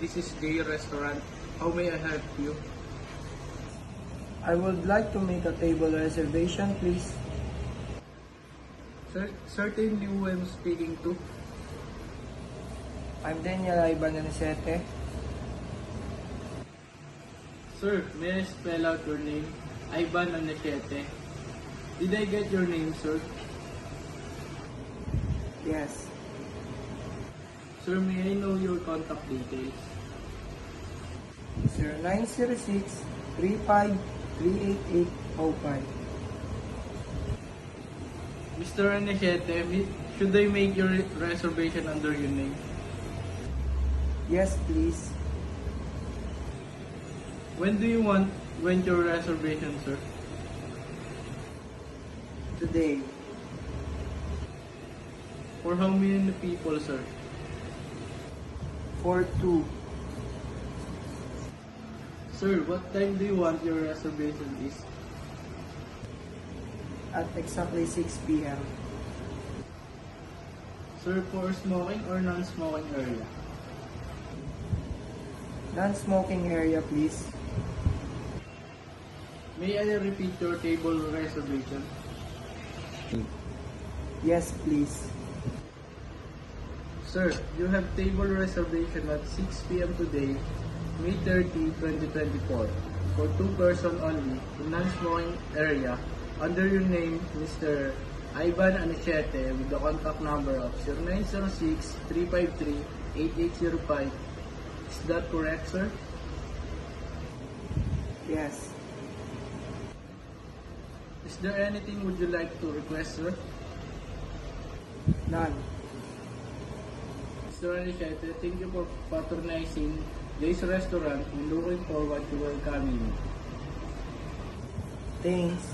This is J Restaurant. How may I help you? I would like to make a table reservation, please. Certainly who I'm speaking to. I'm Daniel Ivan Anisete. Sir, may I spell out your name? Ivan Anachete. Did I get your name, sir? Yes. Sir, may I know your contact details? 0906-35-38805. Mr. Anachete, should I make your reservation under your name? Yes, please. When do you want your reservation, sir? Today, For how many people, sir? for 2. Sir, what time do you want your reservation is? At exactly 6 p.m. Sir, for smoking or non-smoking area? Non-smoking area, please. May I repeat your table reservation? Yes, please. Sir, you have table reservation at 6 p.m. today, May 30, 2024, for 2 person only in non-smoking area under your name, Mr. Ivan Anachete, with the contact number of 0906-353-8805. Is that correct, sir? Yes. Is there anything would you like to request, sir? None. Mr. Anachete, thank you for patronizing Jay's Restaurant and looking forward to welcoming you. Thanks.